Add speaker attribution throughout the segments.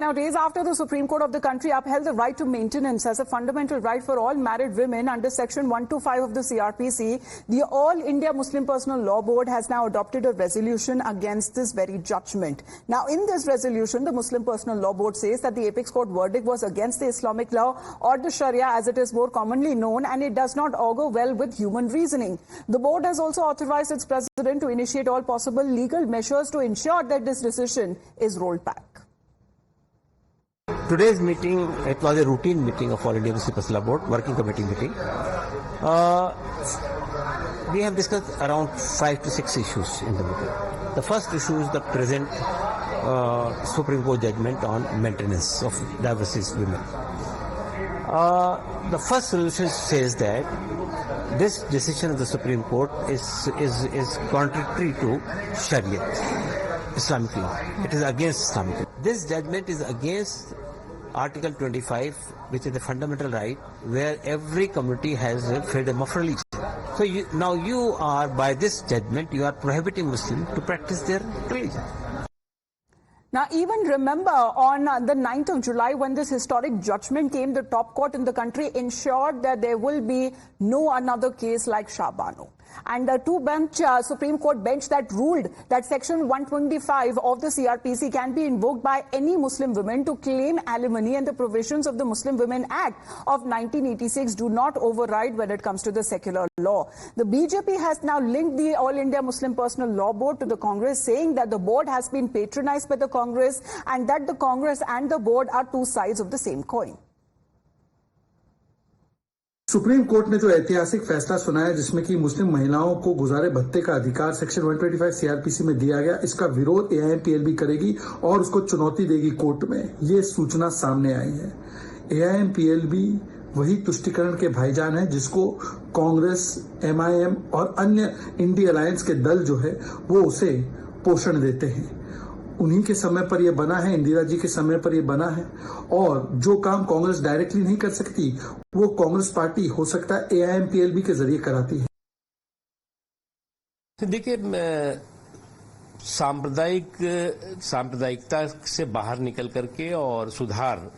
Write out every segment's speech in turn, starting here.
Speaker 1: Now, days after the Supreme Court of the country upheld the right to maintenance as a fundamental right for all married women under Section 125 of the CRPC, the All India Muslim Personal Law Board has now adopted a resolution against this very judgment. Now, in this resolution, the Muslim Personal Law Board says that the apex court verdict was against the Islamic law or the Sharia as it is more commonly known, and it does not augur well with human reasoning. The board has also authorized its president to initiate all possible legal measures to ensure that this decision is rolled back.
Speaker 2: Today's meeting, it was a routine meeting of All India Muslim Personal Law Board, working committee meeting. We have discussed around 5 to 6 issues in the meeting. The first issue is the present Supreme Court judgment on maintenance of divorced women. The first solution says that this decision of the Supreme Court is contrary to Sharia, Islamic law. It is against Islamic law. This judgment is against Article 25, which is the fundamental right, where every community has a freedom of religion. So now you are, by this judgment, you are prohibiting Muslims to practice their religion.
Speaker 1: Now, even remember, on the 9th of July, when this historic judgment came, the top court in the country ensured that there will be no another case like Shah Bano. And the two-bench Supreme Court bench that ruled that Section 125 of the CRPC can be invoked by any Muslim woman to claim alimony, and the provisions of the Muslim Women Act of 1986 do not override when it comes to the secular law. The BJP has now linked the All India Muslim Personal Law Board to the Congress, saying that the board has been patronized by the Congress and that the Congress and the board are two sides of the same coin.
Speaker 3: Supreme court ने जो ऐतिहासिक फैसला सुनाया, जिसमें कि मुस्लिम महिलाओं को गुजारे भत्ते का अधिकार सेक्शन 125 सीआरपीसी में दिया गया, इसका विरोध एआईएमपीएल भी करेगी और उसको चुनौती देगी कोर्ट में। ये सूचना सामने आई है। एआईएमपीएल भी वही तुष्टिकरण के भाईजान है जिसको कांग्रेस, एमआईएम और अन्य इंडी अलायंस के दल जो है वो उसे पोषण देते हैं। उन्हीं के समय पर यह बना है, इंदिरा जी के समय पर यह बना है, और जो काम कांग्रेस डायरेक्टली नहीं कर सकती वो कांग्रेस पार्टी हो सकता है एआईएमपीएल के जरिए कराती है।
Speaker 4: देखिए, सांप्रदायिकता से बाहर निकल करके और सुधार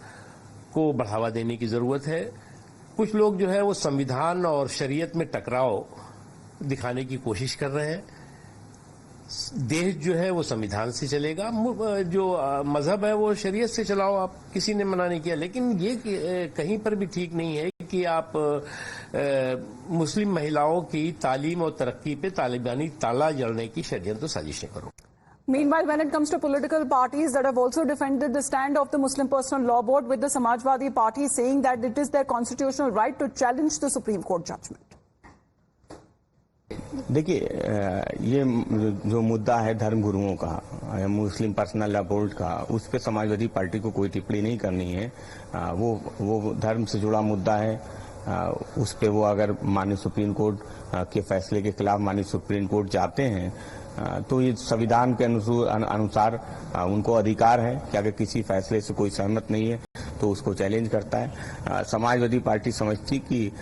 Speaker 4: को बढ़ावा देने की जरूरत है। कुछ लोग जो है वो संविधान और शरीयत में टकराव दिखाने की कोशिश कर रहे हैं। देश जो है वो संविधान से चलेगा, जो मजहब है वो शरीयत से चलाओ, आप किसी ने मना नहीं किया। लेकिन ये कहीं पर भी ठीक नहीं है कि आप मुस्लिम महिलाओं की तालीम और तरक्की पे तालिबानी ताला जड़ने की षड्यंत्र साजिशें करो।
Speaker 1: Meanwhile, when it comes to political parties that have also defended the stand of the Muslim Personal Law Board, with the Samajwadi Party saying that it is their constitutional right to challenge the Supreme Court judgment.
Speaker 5: देखिए, ये जो मुद्दा है धर्म गुरुओं का, मुस्लिम personal law board का, उस पर समाजवादी पार्टी को कोई टिप्पणी नहीं करनी है। वो धर्म से जुड़ा मुद्दा है। उस पे वो अगर माननीय सुप्रीम कोर्ट के फैसले के खिलाफ माननीय सुप्रीम कोर्ट जाते हैं तो ये संविधान के अनुसार उनको अधिकार है कि अगर किसी फैसले से कोई सहमत नहीं है तो उसको चैलेंज करता है। समाजवादी पार्टी समझती कि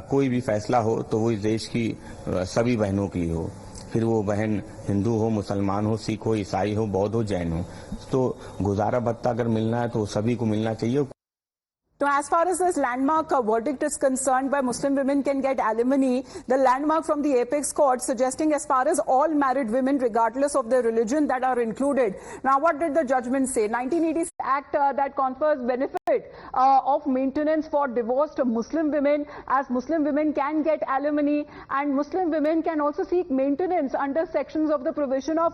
Speaker 5: कोई भी फैसला हो तो वो इस देश की सभी बहनों की हो, फिर वो बहन हिंदू हो, मुसलमान हो, सिख हो, ईसाई हो, बौद्ध हो, जैन हो। तो गुजारा भत्ता अगर मिलना है तो सभी को मिलना चाहिए।
Speaker 1: So as far as this landmark verdict is concerned, where Muslim women can get alimony, the landmark from the apex court suggesting as far as all married women, regardless of their religion, that are included. Now, what did the judgment say? 1986 Act that confers benefit of maintenance for divorced Muslim women, as Muslim women can get alimony, and Muslim women can also seek maintenance under sections of the provision of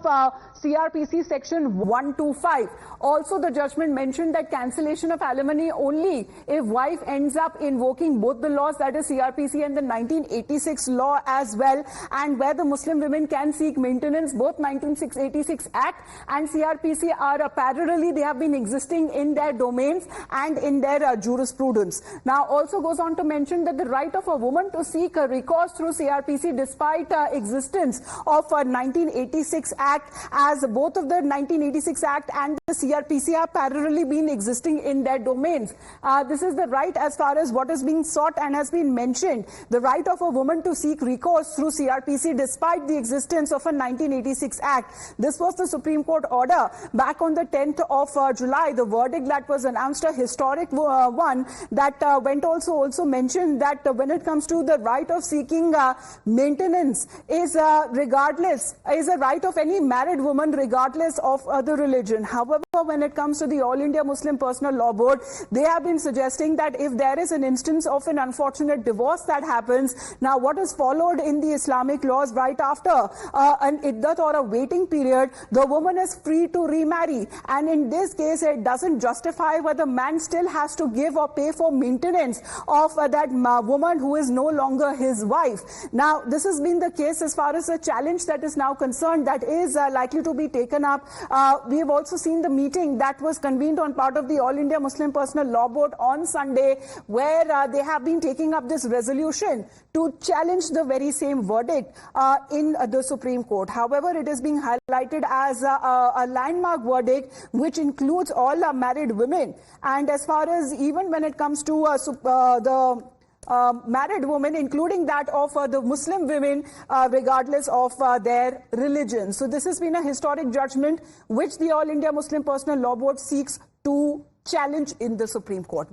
Speaker 1: CRPC section 125. Also, the judgment mentioned that cancellation of alimony only if wife ends up invoking both the laws, that is CRPC and the 1986 law as well, and where the Muslim women can seek maintenance, both 1986 Act and CRPC are parallelly, they have been existing in their domains, and and in their jurisprudence. Now, also goes on to mention that the right of a woman to seek a recourse through CRPC despite existence of a 1986 Act, as both of the 1986 Act and the CRPC have parallelly been existing in their domains. This is the right as far as what is being sought and has been mentioned, the right of a woman to seek recourse through CRPC despite the existence of a 1986 Act. This was the Supreme Court order back on the 10th of July. The verdict that was announced, a historic one, that went also mentioned that when it comes to the right of seeking maintenance is a right of any married woman regardless of the religion. However, when it comes to the All India Muslim Personal Law Board, they have been suggesting that if there is an instance of an unfortunate divorce that happens, now what is followed in the Islamic laws right after an iddat or a waiting period, the woman is free to remarry, and in this case it doesn't justify whether the man still has to give or pay for maintenance of that woman who is no longer his wife. Now, this has been the case as far as the challenge that is now concerned, that is likely to be taken up. We have also seen the meeting that was convened on part of the All India Muslim Personal Law Board on Sunday, where they have been taking up this resolution to challenge the very same verdict in the Supreme Court. However, it is being highlighted as a landmark verdict which includes all married women. And as far as even when it comes to the married women, including that of the Muslim women, regardless of their religion. So this has been a historic judgment which the All India Muslim Personal Law Board seeks to challenge in the Supreme Court.